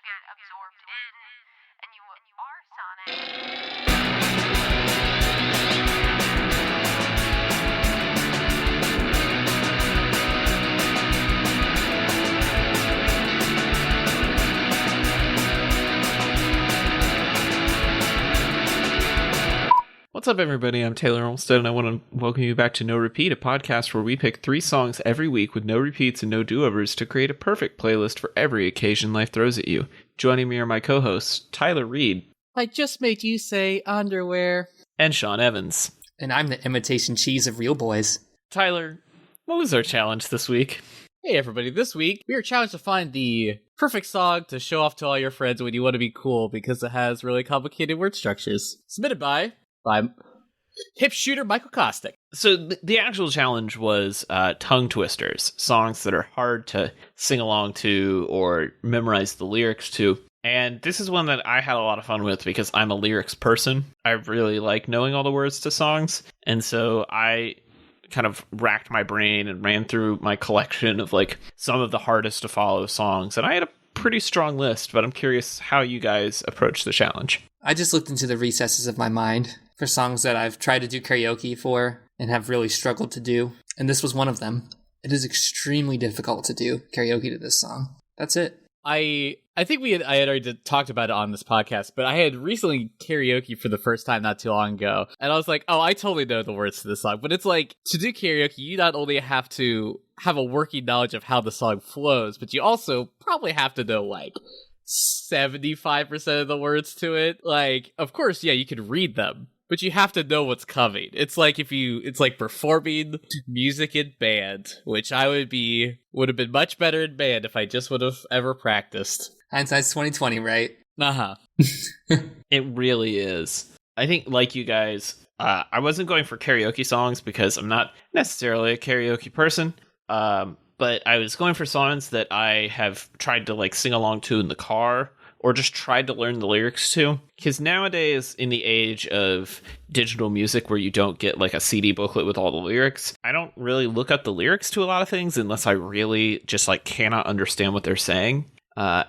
get absorbed in, and you are Sonic. What's up, everybody? I'm Taylor Olmstead, and I want to welcome you back to No Repeat, a podcast where we pick 3 songs every week with no repeats and no do-overs to create a perfect playlist for every occasion life throws at you. Joining me are my co-hosts, Tyler Reed. I just made you say underwear. And Sean Evans. And I'm the imitation cheese of real boys. Tyler, what was our challenge this week? Hey everybody, this week we are challenged to find the perfect song to show off to all your friends when you want to be cool because it has really complicated word structures. Submitted by hip shooter Michael Kostick. So the actual challenge was tongue twisters, songs that are hard to sing along to or memorize the lyrics to. And this is one that I had a lot of fun with because I'm a lyrics person. I really like knowing all the words to songs. And so I kind of racked my brain and ran through my collection of like some of the hardest to follow songs. And I had a pretty strong list, but I'm curious how you guys approach the challenge. I just looked into the recesses of my mind for songs that I've tried to do karaoke for and have really struggled to do. And this was one of them. It is extremely difficult to do karaoke to this song. That's it. I think I had already talked about it on this podcast, but I had recently karaoke for the first time not too long ago, and I was like, oh, I totally know the words to this song. But it's like, to do karaoke, you not only have to have a working knowledge of how the song flows, but you also probably have to know, like, 75% of the words to it. Like, of course, yeah, you can read them, but you have to know what's coming. It's like it's like performing music in band, which would have been much better in band if I just would have ever practiced. Hindsight's 2020, right? Uh-huh. It really is. I think, like you guys, I wasn't going for karaoke songs because I'm not necessarily a karaoke person. But I was going for songs that I have tried to like sing along to in the car or just tried to learn the lyrics to. Because nowadays, in the age of digital music where you don't get like a CD booklet with all the lyrics, I don't really look up the lyrics to a lot of things unless I really just like cannot understand what they're saying.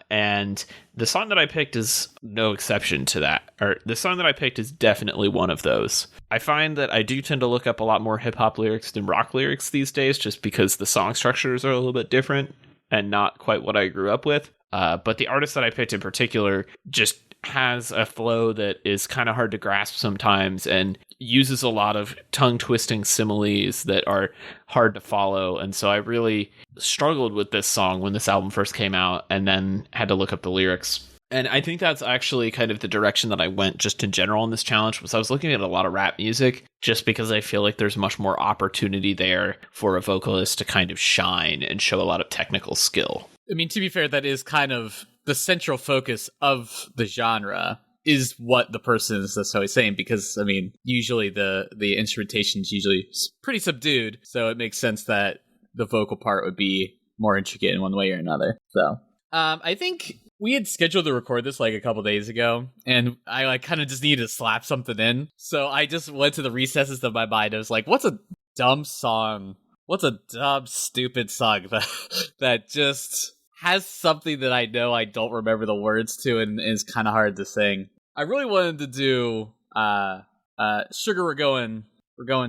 And the song that I picked is no exception to that. Or the song that I picked is definitely one of those. I find that I do tend to look up a lot more hip-hop lyrics than rock lyrics these days, just because the song structures are a little bit different and not quite what I grew up with. But the artist that I picked in particular just has a flow that is kind of hard to grasp sometimes and uses a lot of tongue-twisting similes that are hard to follow. And so I really struggled with this song when this album first came out and then had to look up the lyrics. And I think that's actually kind of the direction that I went just in general in this challenge, was I was looking at a lot of rap music just because I feel like there's much more opportunity there for a vocalist to kind of shine and show a lot of technical skill. I mean, to be fair, that is kind of the central focus of the genre, is what the person is necessarily saying, because, I mean, usually the instrumentation is usually pretty subdued, so it makes sense that the vocal part would be more intricate in one way or another. So, I think we had scheduled to record this like a couple days ago, and I like kind of just needed to slap something in, so I just went to the recesses of my mind. I was like, what's a dumb song? What's a dumb, stupid song that just has something that I know I don't remember the words to and is kind of hard to sing. I really wanted to do Sugar We're Going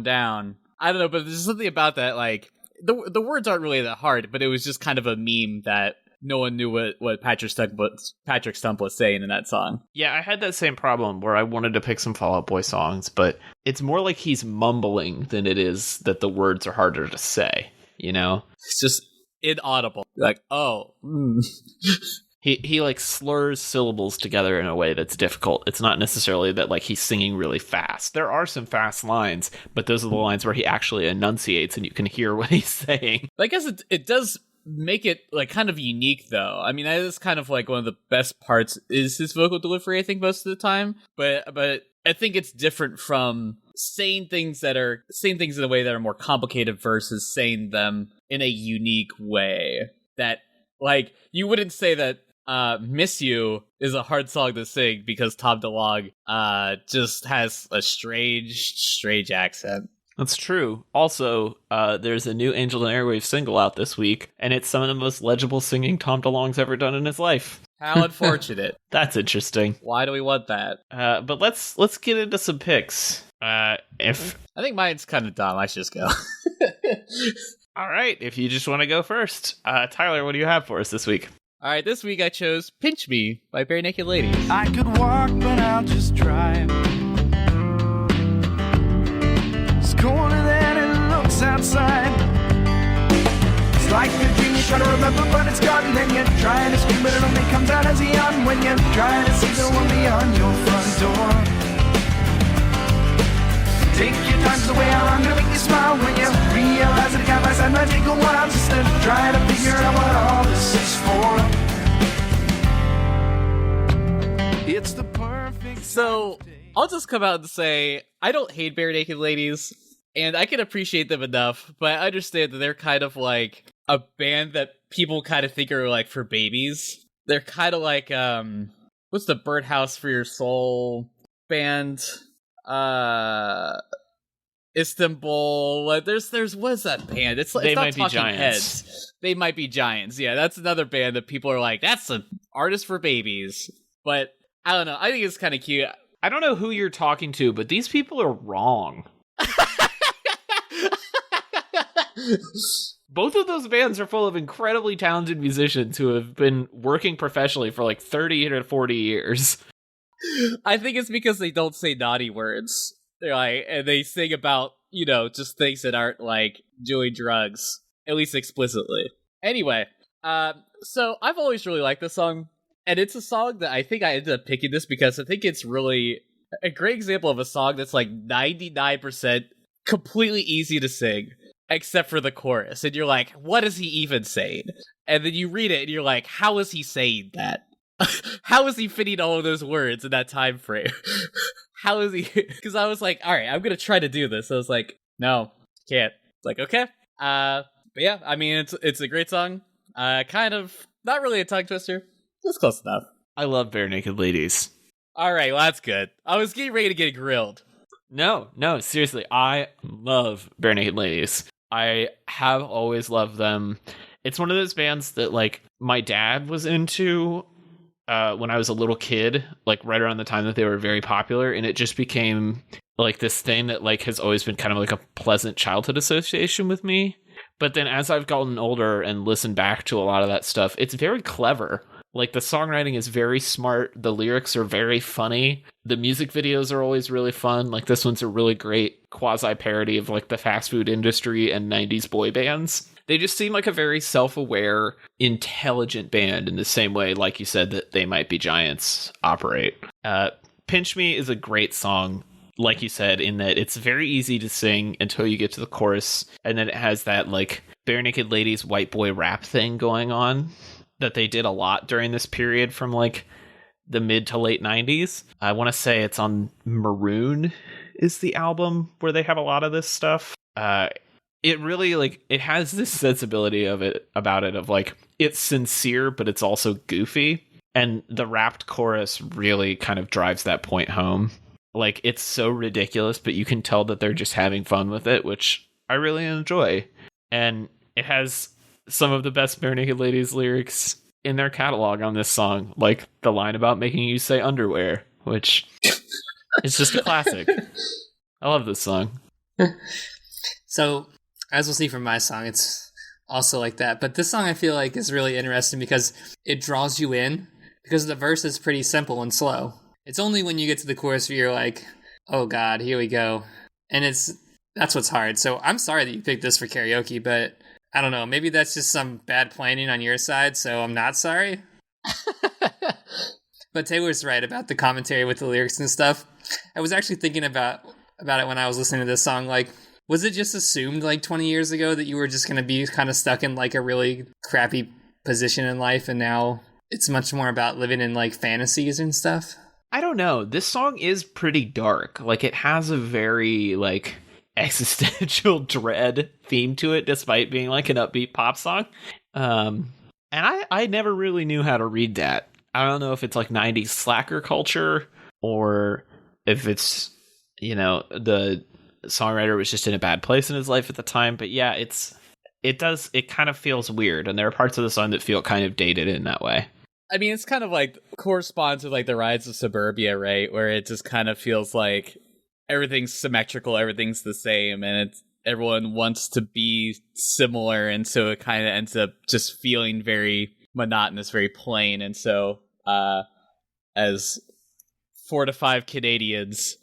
Down. I don't know, but there's something about that, like, the words aren't really that hard, but it was just kind of a meme that no one knew what Patrick Stump was saying in that song. Yeah, I had that same problem where I wanted to pick some Fall Out Boy songs, but it's more like he's mumbling than it is that the words are harder to say, you know? It's just inaudible. Like, oh. He like slurs syllables together in a way that's difficult. It's not necessarily that like he's singing really fast. There are some fast lines, but those are the lines where he actually enunciates and you can hear what he's saying. I guess it does make it like kind of unique, though. I mean, that is kind of like one of the best parts is his vocal delivery, I think, most of the time. But I think it's different from saying things in a way that are more complicated versus saying them in a unique way. That, like, you wouldn't say that Miss You is a hard song to sing because Tom DeLonge just has a strange accent. That's true. Also, there's a new Angel and Airwaves single out this week, and it's some of the most legible singing Tom DeLonge's ever done in his life. How unfortunate. That's interesting. Why do we want that? But let's get into some picks. If I think mine's kind of dumb. I should just go. all right, if you just want to go first, Tyler, what do you have for us this week? All right, this week I chose "Pinch Me" by Bare Naked Ladies. I could walk, but I'll just drive. It's colder than it looks outside. It's like a dream you try to remember, but it's gone. Then you're trying to scream, but it only comes out as a yawn when you're trying to see the one beyond your front door. Take your time, the way I'm gonna make you smile when you realize that it got my side might take a while just to try to figure out what all this is for. It's the perfect. So I'll just come out and say I don't hate Bare Naked Ladies, and I can appreciate them enough, but I understand that they're kind of like a band that people kind of think are like for babies. They're kind of like what's the Birdhouse for Your Soul band? Istanbul. Like, there's what's that band? It's They not Might Be Talking Giants. Heads. They Might Be Giants. Yeah, that's another band that people are like, that's an artist for babies. But I don't know. I think it's kind of cute. I don't know who you're talking to, but these people are wrong. Both of those bands are full of incredibly talented musicians who have been working professionally for like 30 to 40 years. I think it's because they don't say naughty words. They're like, and they sing about, just things that aren't like doing drugs, at least explicitly. Anyway, so I've always really liked this song, and it's a song that I think I ended up picking this because I think it's really a great example of a song that's like 99% completely easy to sing, except for the chorus. And you're like, what is he even saying? And then you read it and you're like, how is he saying that? How is he fitting all of those words in that time frame? How is he? Because I was like, all right, I'm gonna try to do this. I was like, no, can't. It's like, okay. But yeah, I mean, it's a great song. Kind of not really a tongue twister. It's close enough. I love Bare Naked Ladies. All right, well, that's good. I was getting ready to get grilled. No, seriously, I love Bare Naked Ladies. I have always loved them. It's one of those bands that like my dad was into when I was a little kid, like right around the time that they were very popular, and it just became like this thing that like has always been kind of like a pleasant childhood association with me. But then as I've gotten older and listened back to a lot of that stuff, it's very clever. Like the songwriting is very smart, the lyrics are very funny, the music videos are always really fun. Like this one's a really great quasi parody of like the fast food industry and 90s boy bands. They just seem like a very self-aware, intelligent band in the same way, like you said, that They Might Be Giants operate. Pinch Me is a great song, like you said, in that it's very easy to sing until you get to the chorus, and then it has that like Bare Naked Ladies white boy rap thing going on that they did a lot during this period from like the mid to late 90s. I want to say it's on Maroon is the album where they have a lot of this stuff. It really like it has this sensibility of it about it of like it's sincere but it's also goofy, and the rapped chorus really kind of drives that point home. Like it's so ridiculous, but you can tell that they're just having fun with it, which I really enjoy. And it has some of the best Bare Naked Ladies lyrics in their catalog on this song, like the line about making you say underwear, which is just a classic. I love this song. So, as we'll see from my song, it's also like that. But this song I feel like is really interesting because it draws you in, because the verse is pretty simple and slow. It's only when you get to the chorus where you're like, oh god, here we go. And that's what's hard. So I'm sorry that you picked this for karaoke, but I don't know, maybe that's just some bad planning on your side, so I'm not sorry. But Taylor's right about the commentary with the lyrics and stuff. I was actually thinking about it when I was listening to this song, like, was it just assumed like 20 years ago that you were just going to be kind of stuck in like a really crappy position in life, and now it's much more about living in like fantasies and stuff? I don't know. This song is pretty dark. Like it has a very like existential dread theme to it, despite being like an upbeat pop song. And I never really knew how to read that. I don't know if it's like 90s slacker culture or if it's, you know, the songwriter was just in a bad place in his life at the time. But yeah, it kind of feels weird. And there are parts of the song that feel kind of dated in that way. I mean, it's kind of like corresponds with like the Rise of Suburbia, right? Where it just kind of feels like everything's symmetrical, everything's the same, and it's everyone wants to be similar, and so it kind of ends up just feeling very monotonous, very plain. And so, as 4 to 5 Canadians,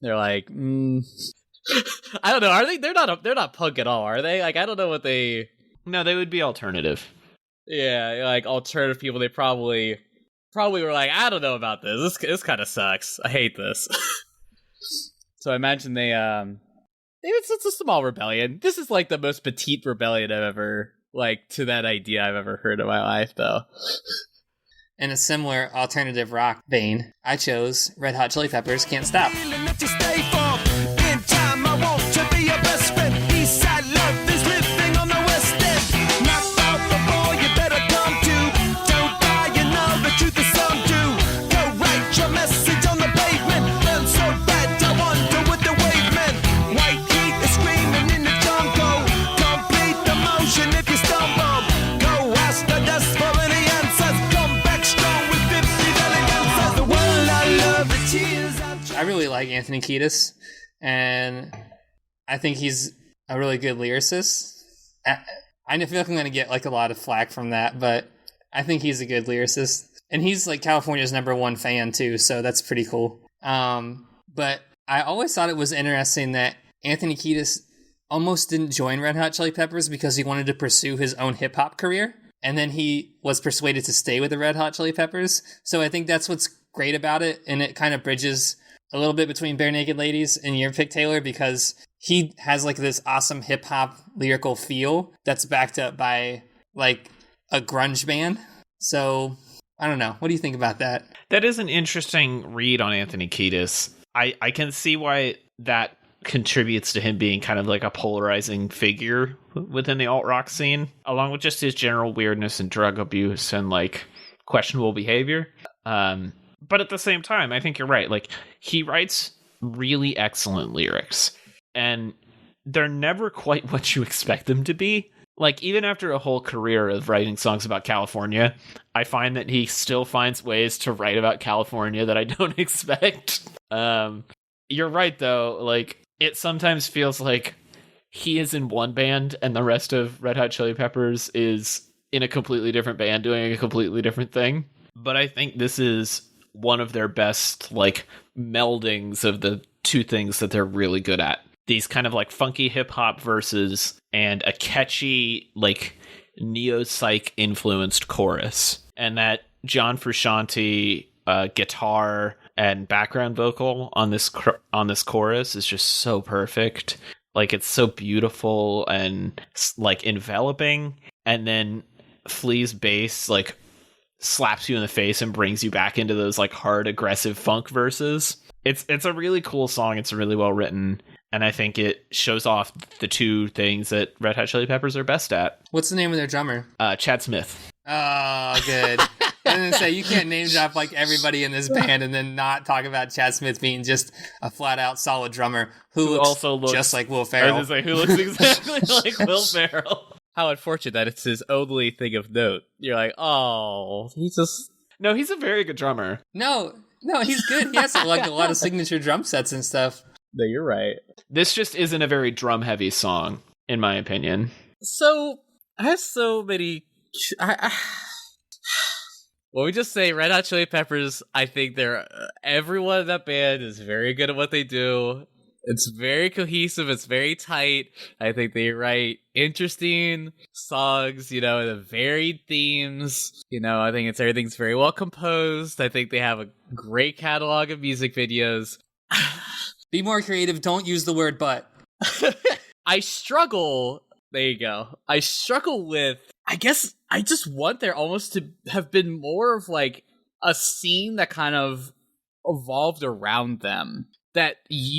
they're like, I don't know. Are they? They're not punk at all, are they? Like, I don't know what they. No, they would be alternative. Yeah, like alternative people. They probably were like, I don't know about this. This kind of sucks. I hate this. So I imagine they it's a small rebellion. This is like the most petite rebellion I've ever to that idea I've ever heard in my life, though. In a similar alternative rock vein, I chose Red Hot Chili Peppers' Can't Stop. I really like Anthony Kiedis, and I think he's a really good lyricist. I feel like I'm going to get like a lot of flack from that, but I think he's a good lyricist. And he's like California's #1 fan too, so that's pretty cool. But I always thought it was interesting that Anthony Kiedis almost didn't join Red Hot Chili Peppers because he wanted to pursue his own hip-hop career. And then he was persuaded to stay with the Red Hot Chili Peppers. So I think that's what's great about it, and it kind of bridges a little bit between Bare Naked Ladies and your pick, Taylor, because he has like this awesome hip-hop lyrical feel that's backed up by like a grunge band. So I don't know. What do you think about that? That is an interesting read on Anthony Kiedis. I can see why that contributes to him being kind of like a polarizing figure within the alt-rock scene, along with just his general weirdness and drug abuse and like questionable behavior. But at the same time, I think you're right. Like, he writes really excellent lyrics, and they're never quite what you expect them to be. Like, even after a whole career of writing songs about California, I find that he still finds ways to write about California that I don't expect. You're right, though. Like, it sometimes feels like he is in one band and the rest of Red Hot Chili Peppers is in a completely different band doing a completely different thing. But I think this is one of their best, like, meldings of the two things that they're really good at. These kind of, like, funky hip-hop verses and a catchy, like, neo-psych influenced chorus. And that John Frusciante guitar and background vocal on this chorus is just so perfect. Like, it's so beautiful and, like, enveloping. And then Flea's bass, like, slaps you in the face and brings you back into those like hard, aggressive funk verses. It's a really cool song. It's really well written, and I think it shows off the two things that Red Hot Chili Peppers are best at. What's the name of their drummer? Chad Smith. Oh, good. And then say you can't name drop like everybody in this band and then not talk about Chad Smith being just a flat out solid drummer who also looks just like Will Ferrell. I was gonna say, who looks exactly like Will Ferrell. How unfortunate that it's his only thing of note. You're like, oh, No, he's a very good drummer. No, he's good. He has like a lot of signature drum sets and stuff. No, you're right. This just isn't a very drum heavy song, in my opinion. So, I have so many... Well, we just say Red Hot Chili Peppers, I think everyone in that band is very good at what they do. It's very cohesive. It's very tight. I think they write interesting songs, the varied themes. I think everything's very well composed. I think they have a great catalog of music videos. Be more creative. Don't use the word but. I struggle. There you go. I struggle with, I guess I just want there almost to have been more of like a scene that kind of evolved around them. That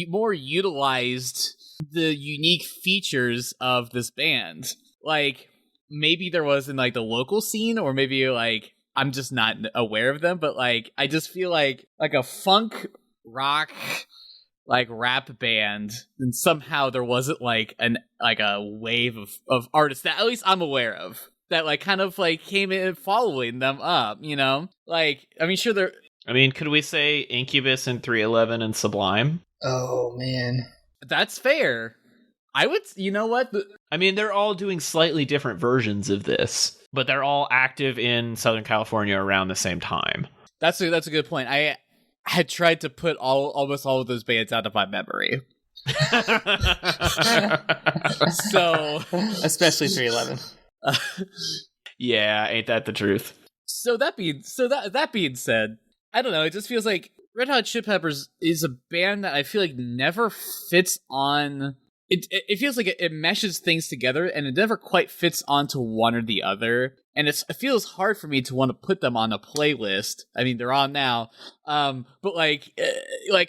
more utilized the unique features of this band. Like, maybe there was in, like, the local scene, or maybe, like, I'm just not aware of them, but, like, I just feel like a funk rock, like, rap band, and somehow there wasn't, like, a wave of artists that at least I'm aware of that like kind of like came in following them up, you know? Like, I mean, sure, they're... I mean, could we say Incubus and 311 and Sublime? Oh, man. That's fair. I would, you know what? I mean, they're all doing slightly different versions of this, but they're all active in Southern California around the same time. That's a good point. I had tried to put almost all of those bands out of my memory. So, especially 311. Yeah, ain't that the truth? So that being said, I don't know. It just feels like Red Hot Chili Peppers is a band that I feel like never fits on. It feels like it meshes things together, and it never quite fits onto one or the other. And it feels hard for me to want to put them on a playlist. I mean, they're on now, but like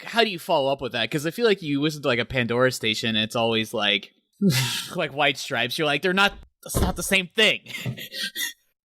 how do you follow up with that? Because I feel like you listen to like a Pandora station, and it's always like like White Stripes. You're like, that's not the same thing.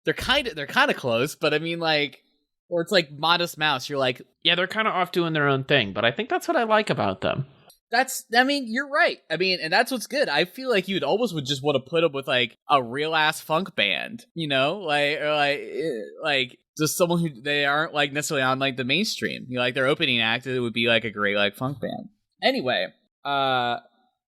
they're kind of close, but I mean, like, or it's like Modest Mouse. You're like, yeah, they're kind of off doing their own thing, but I think that's what I like about them. I mean, you're right. I mean, and that's what's good. I feel like you'd almost would just want to put them with like a real ass funk band, you know, like just someone who they aren't like necessarily on like the mainstream. You know, like their opening act, it would be like a great like funk band. Anyway, I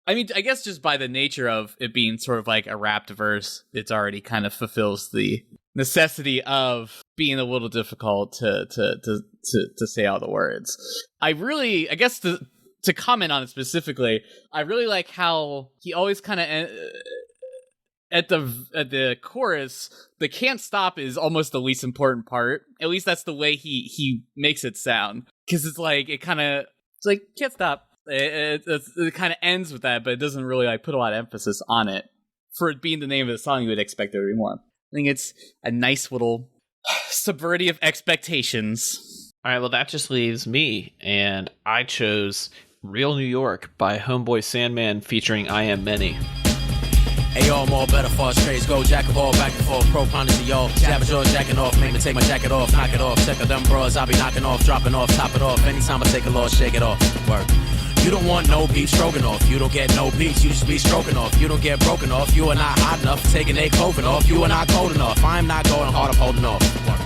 mean, I guess just by the nature of it being sort of like a rapped verse, it's already kind of fulfills the necessity of being a little difficult to say all the words. I guess to comment on it specifically, I really like how he always kind of at the chorus, the "can't stop" is almost the least important part. At least that's the way he makes it sound, because it's like it's like can't stop. It kind of ends with that, but it doesn't really like put a lot of emphasis on it. For it being the name of the song, you would expect there to be more. I think it's a nice little subverting of expectations. All right, well, that just leaves me, and I chose Real New York by Homeboy Sandman featuring I Am Many. Hey, y'all, more better for trades. Go jack of all, back and forth, pro ponders to y'all. Jab a jaw, jacking off, make me take my jacket off, knock it off. Check out them bras, I'll be knocking off, dropping off, top it off. Anytime I take a loss, shake it off. Work. You don't want no beef stroking off. You don't get no beats, you just be stroking off. You don't get broken off. You are not hot enough for taking a clothing off. You are not cold enough. I'm not going hard, I'm holding off. Work.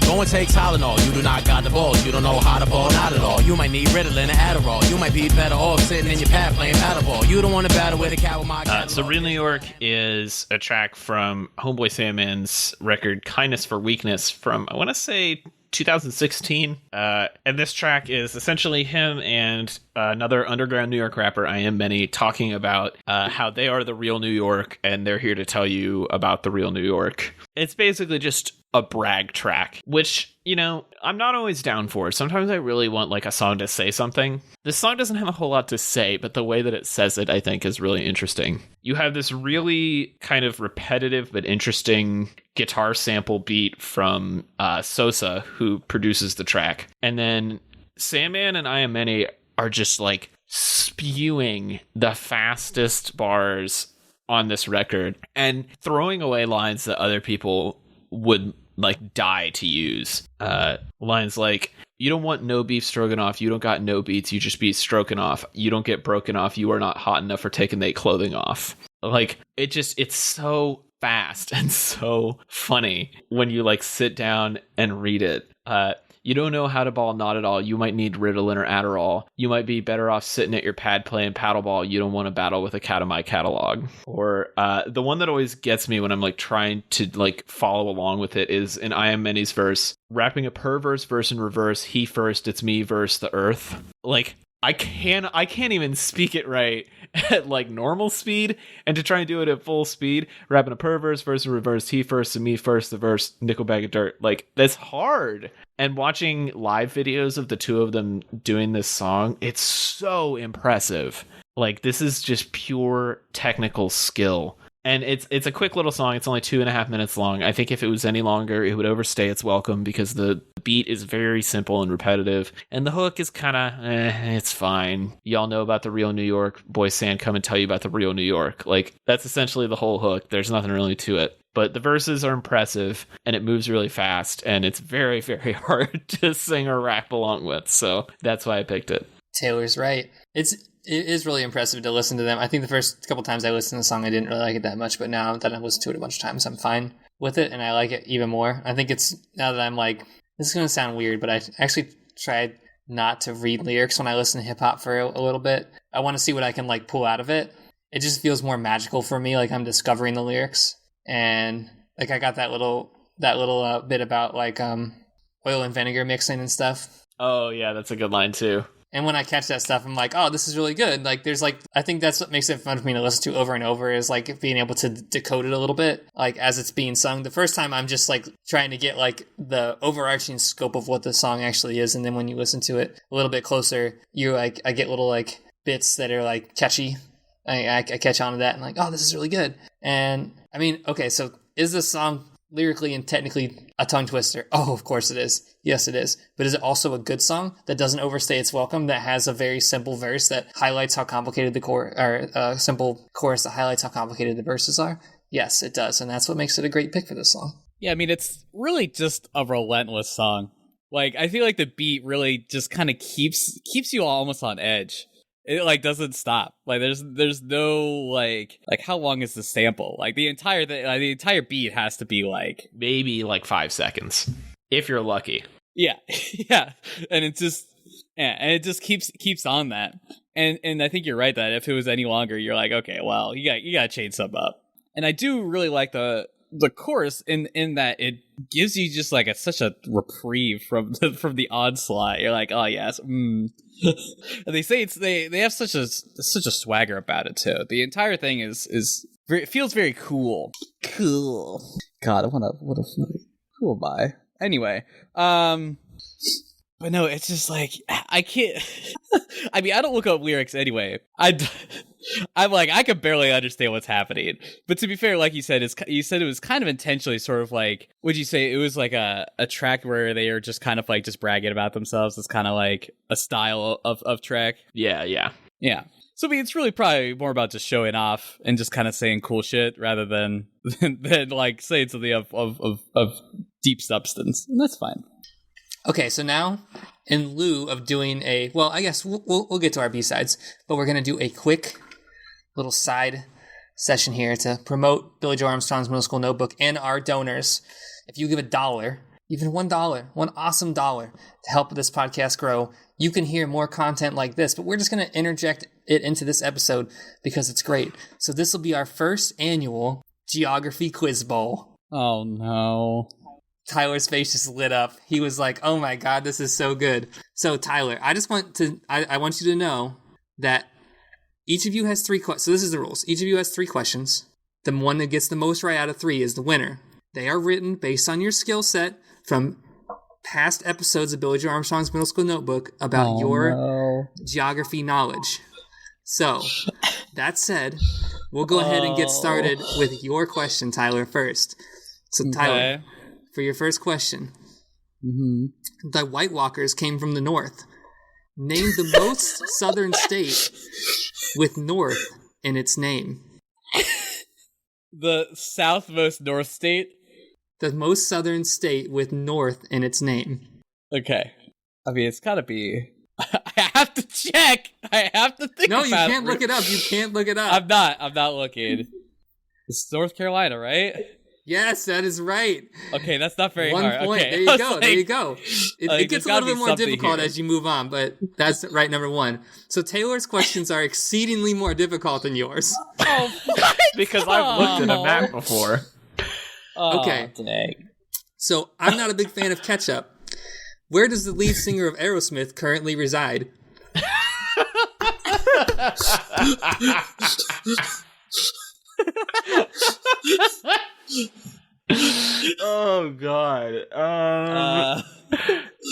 Go and take Tylenol. You do not got the balls. You don't know how to ball, not at all. You might need Ritalin and Adderall. You might be better off sitting in your pad playing paddleball. You don't want to battle with a cat with my cat. So Real New York is a track from Homeboy Sandman's record Kindness for Weakness from, I want to say, 2016. And this track is essentially him and another underground New York rapper, I Am Many, talking about how they are the real New York and they're here to tell you about the real New York. It's basically just a brag track, which, you know, I'm not always down for. Sometimes I really want like a song to say something. This song doesn't have a whole lot to say, but the way that it says it, I think, is really interesting. You have this really kind of repetitive but interesting guitar sample beat from Sosa, who produces the track. And then Sandman and I Am Many are just like spewing the fastest bars on this record and throwing away lines that other people would like die to use. Lines like, you don't want no beef stroganoff, you don't got no beats, you just be stroking off, you don't get broken off, you are not hot enough for taking their clothing off. Like, it's so fast and so funny when you like sit down and read it. You don't know how to ball, not at all. You might need Ritalin or Adderall. You might be better off sitting at your pad playing paddleball. You don't want to battle with a cat of my catalog. Or the one that always gets me when I'm like trying to like follow along with it is in I Am Many's verse, rapping a perverse verse in reverse. He first, it's me versus the earth. Like, I can't even speak it right at like normal speed, and to try and do it at full speed, rapping a perverse verse in reverse, he first and me first, the verse, nickel bag of dirt. Like, that's hard. And watching live videos of the two of them doing this song, it's so impressive. Like, this is just pure technical skill. And it's a quick little song. It's only 2.5 minutes long. I think if it was any longer, it would overstay its welcome because the beat is very simple and repetitive. And the hook is kind of, it's fine. Y'all know about the real New York. Boy Sand come and tell you about the real New York. Like, that's essentially the whole hook. There's nothing really to it. But the verses are impressive, and it moves really fast, and it's very, very hard to sing or rap along with. So that's why I picked it. Taylor's right. It is really impressive to listen to them. I think the first couple times I listened to the song, I didn't really like it that much, but now that I've listened to it a bunch of times, I'm fine. with it, and I like it even more. I think it's, now that I'm like, this is going to sound weird, but I actually tried not to read lyrics when I listen to hip hop for a little bit. I want to see what I can like pull out of it. It just feels more magical for me, like I'm discovering the lyrics. And like I got that little bit about like oil and vinegar mixing and stuff. Oh yeah, that's a good line too. And when I catch that stuff, I'm like, oh, this is really good. Like, there's like, I think that's what makes it fun for me to listen to over and over, is like being able to decode it a little bit, like as it's being sung. The first time I'm just like trying to get like the overarching scope of what the song actually is. And then when you listen to it a little bit closer, you're like, I get little like bits that are like catchy. I catch on to that and like, oh, this is really good. And I mean, okay, so is this song lyrically and technically a tongue twister? Oh, of course it is. Yes, it is. But is it also a good song that doesn't overstay its welcome, that has a very simple verse that highlights how complicated the or a simple chorus that highlights how complicated the verses are? Yes, it does. And that's what makes it a great pick for this song. Yeah, I mean, it's really just a relentless song. Like, I feel like the beat really just kind of keeps you almost on edge. It like doesn't stop. Like there's no like how long is the sample? Like the entire beat has to be like maybe like 5 seconds if you're lucky. Yeah, yeah, and it just keeps on that. And I think you're right that if it was any longer, you're like, okay, well, you gotta change something up. And I do really like the chorus in that it gives you just like such a reprieve from the onslaught. You're like, oh yes. And they say they have such a swagger about it too. The entire thing it feels very cool. Cool. God, what a who am I? Anyway, but no, it's just like I can't. I mean, I don't look up lyrics anyway. I'm like, I could barely understand what's happening. But to be fair, like you said it was kind of intentionally sort of like, would you say it was like a track where they are just kind of like just bragging about themselves? It's kind of like a style of track. Yeah. So I mean, it's really probably more about just showing off and just kind of saying cool shit rather than like saying something of deep substance. And that's fine. Okay, so now, in lieu of doing I guess we'll get to our B-sides, but we're going to do a quick little side session here to promote Billy Joe Armstrong's Middle School Notebook and our donors. If you give $1, even $1, one awesome dollar to help this podcast grow, you can hear more content like this, but we're just going to interject it into this episode because it's great. So this will be our first annual Geography Quiz Bowl. Oh, no. Tyler's face just lit up. He was like, oh my God, this is so good. So Tyler, I want you to know that each of you has 3 questions. So this is the rules. Each of you has 3 questions. The one that gets the most right out of 3 is the winner. They are written based on your skill set from past episodes of Billy Joe Armstrong's Middle School Notebook about your geography knowledge. So that said, we'll go ahead and get started with your question, Tyler, first. So Tyler, for your first question, the White Walkers came from the north. Name the most southern state with north in its name. The southmost north state? The most southern state with north in its name. Okay. I mean, it's gotta be... I have to check! I have to think about it. No, you can't look it up. You can't look it up. I'm not looking. It's North Carolina, right? Yes, that is right. Okay, that's not very hard. 1 point. Okay. There you go. There you go. It gets a little bit more difficult here as you move on, but that's right number 1. So Taylor's questions are exceedingly more difficult than yours. Oh, what? Because I've looked at a map before. Okay. Dang. So I'm not a big fan of ketchup. Where does the lead singer of Aerosmith currently reside? Oh God. Oh,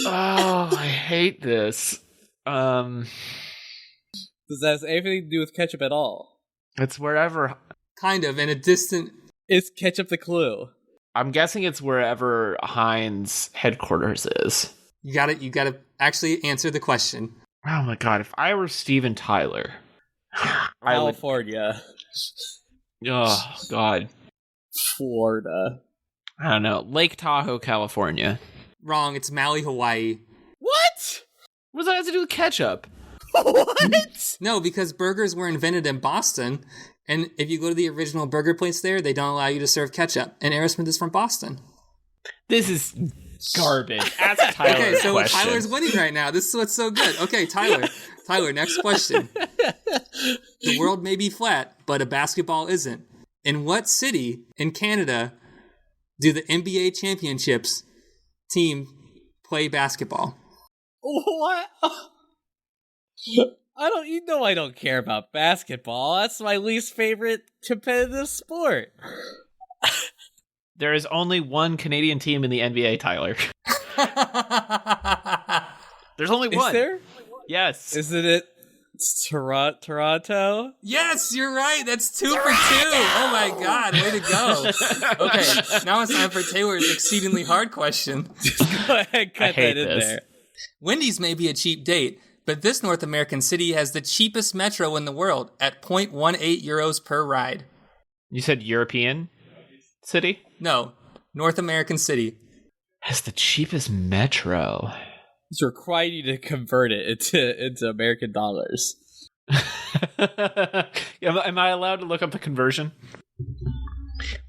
I hate this. Does that have anything to do with ketchup at all? It's wherever. Kind of, in a distant... Is ketchup the clue? I'm guessing it's wherever Heinz headquarters is. You gotta actually answer the question. Oh my God, if I were Steven Tyler, I would... California. Oh God. Florida. I don't know. Lake Tahoe, California. Wrong, it's Maui, Hawaii. What? What does that have to do with ketchup? What? No, because burgers were invented in Boston, And if you go to the original burger place there, they don't allow you to serve ketchup. And Aerosmith is from Boston. This is garbage. Ask Tyler. Okay, so question. Tyler's winning right now. This is what's so good. Okay, Tyler. Tyler, next question. The world may be flat, but a basketball isn't. In what city in Canada do the NBA championships team play basketball? What? I don't care about basketball. That's my least favorite competitive sport. There is only one Canadian team in the NBA, Tyler. There's only one. Is there? Yes. Isn't it Toronto? Yes, you're right. That's 2 for 2. Oh my God, way to go. Okay, now it's time for Taylor's exceedingly hard question. Go ahead, cut that in there. Wendy's may be a cheap date, but this North American city has the cheapest metro in the world at 0.18 euros per ride. You said European city? No, North American city. Has the cheapest metro. It's required you to convert it into American dollars. Am I allowed to look up the conversion?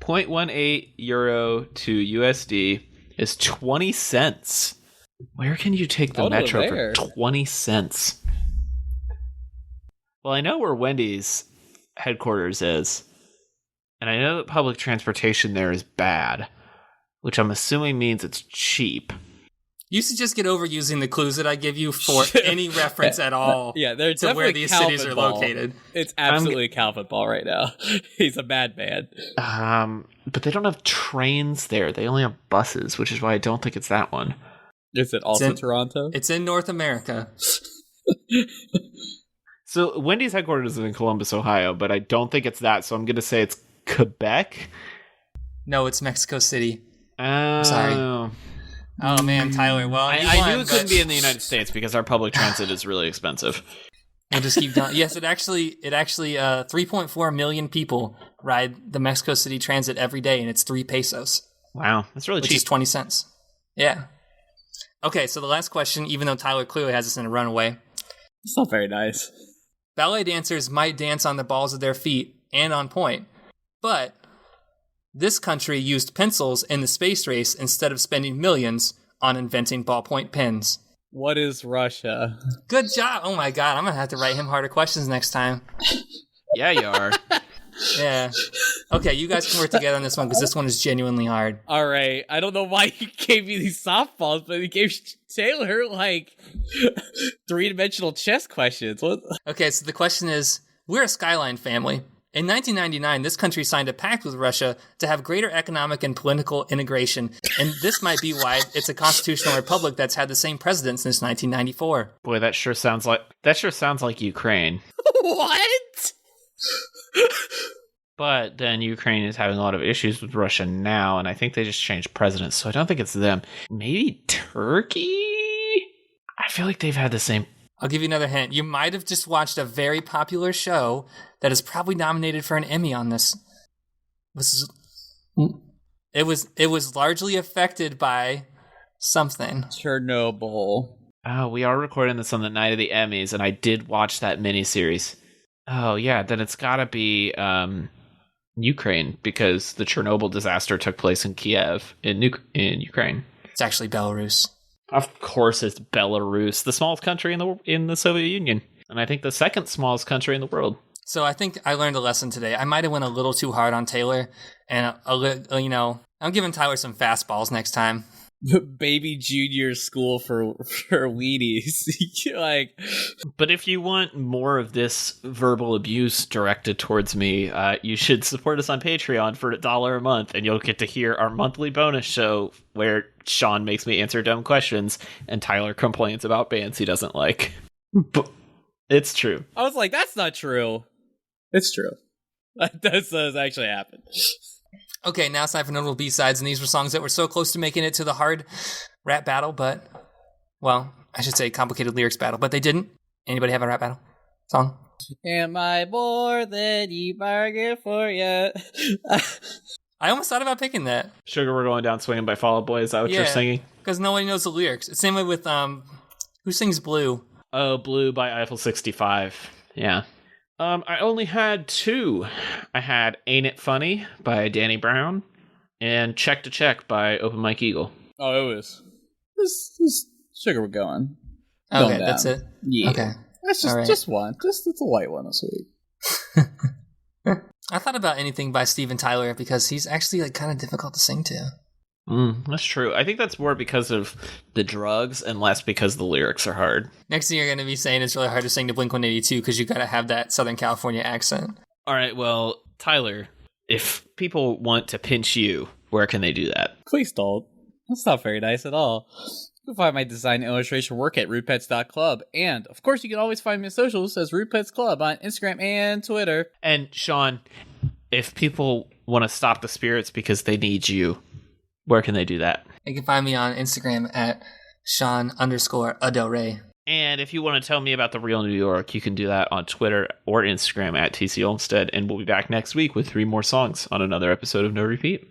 0.18 euro to USD is 20 cents. Where can you take the metro for 20 cents? Well, I know where Wendy's headquarters is, and I know that public transportation there is bad, which I'm assuming means it's cheap. You should just get over using the clues that I give you for any reference at all. Yeah, they're to where these Calvin cities are Ball. located. It's absolutely Calvin Ball right now. He's a madman. But they don't have trains there. They only have buses, which is why I don't think it's that one. Is it also Toronto? It's in North America. So Wendy's headquarters is in Columbus, Ohio, but I don't think it's that. So I'm going to say it's Quebec. No, it's Mexico City. I'm sorry. Oh man, Tyler. Well, I knew it couldn't be in the United States because our public transit is really expensive. We'll just keep going. Yes, it actually 3.4 million people ride the Mexico City Transit every day, and it's 3 pesos. Wow, that's really which cheap. is 20 cents. Yeah. Okay, so the last question, even though Tyler clearly has us in a runaway. It's not very nice. Ballet dancers might dance on the balls of their feet and on point, but this country used pencils in the space race instead of spending millions on inventing ballpoint pens. What is Russia? Good job. Oh my God, I'm going to have to write him harder questions next time. Yeah, you are. Yeah. Okay, you guys can work together on this one because this one is genuinely hard. All right. I don't know why he gave me these softballs, but he gave Taylor, three-dimensional chess questions. What? Okay, so the question is, we're a skyline family. In 1999, this country signed a pact with Russia to have greater economic and political integration, and this might be why it's a constitutional republic that's had the same president since 1994. Boy, that sure sounds like Ukraine. What? But then Ukraine is having a lot of issues with Russia now, and I think they just changed presidents, so I don't think it's them. Maybe Turkey? I feel like they've had the same. I'll give you another hint. You might have just watched a very popular show that is probably nominated for an Emmy on this. It was largely affected by something. Chernobyl. Oh, we are recording this on the night of the Emmys, and I did watch that miniseries. Oh, yeah, then it's gotta be Ukraine, because the Chernobyl disaster took place in Kiev, in Ukraine. It's actually Belarus. Of course it's Belarus, the smallest country in the Soviet Union, and I think the second smallest country in the world. So I think I learned a lesson today. I might have went a little too hard on Taylor, and I'm giving Tyler some fastballs next time. Baby junior school for weenies. But if you want more of this verbal abuse directed towards me, you should support us on Patreon for $1 a month, and you'll get to hear our monthly bonus show where Sean makes me answer dumb questions and Tyler complains about bands he doesn't like. But it's true. I was like, that's not true. It's true. That does actually happen. Okay, now it's time for notable B-sides, and these were songs that were so close to making it to the hard rap battle, but, well, I should say complicated lyrics battle, but they didn't. Anybody have a rap battle song? Am I more than you bargained for yet? I almost thought about picking that. Sugar, We're Going Down Swinging by Fall Out Boy, is that what you're singing? Because nobody knows the lyrics. It's the same way with, who sings Blue? Oh, Blue by Eiffel 65. Yeah. I only had 2. I had Ain't It Funny by Danny Brown and Check to Check by Open Mike Eagle. Oh, it was. This sugar we're going. Okay, down. that's it. Yeah. Okay. That's All right. just one. It's a light one this week. I thought about Anything by Steven Tyler because he's actually like kind of difficult to sing to. That's true. I think that's more because of the drugs and less because the lyrics are hard. Next thing you're going to be saying it's really hard to sing to Blink-182 because you got to have that Southern California accent. All right, well, Tyler, if people want to pinch you, where can they do that? Please don't. That's not very nice at all. You can find my design and illustration work at rudepets.club. And, of course, you can always find me on socials as Rudepets Club on Instagram and Twitter. And, Sean, if people want to stop the spirits because they need you, where can they do that? You can find me on Instagram at Sean_Adelray. And if you want to tell me about the real New York, you can do that on Twitter or Instagram at TC Olmstead. And we'll be back next week with 3 more songs on another episode of No Repeat.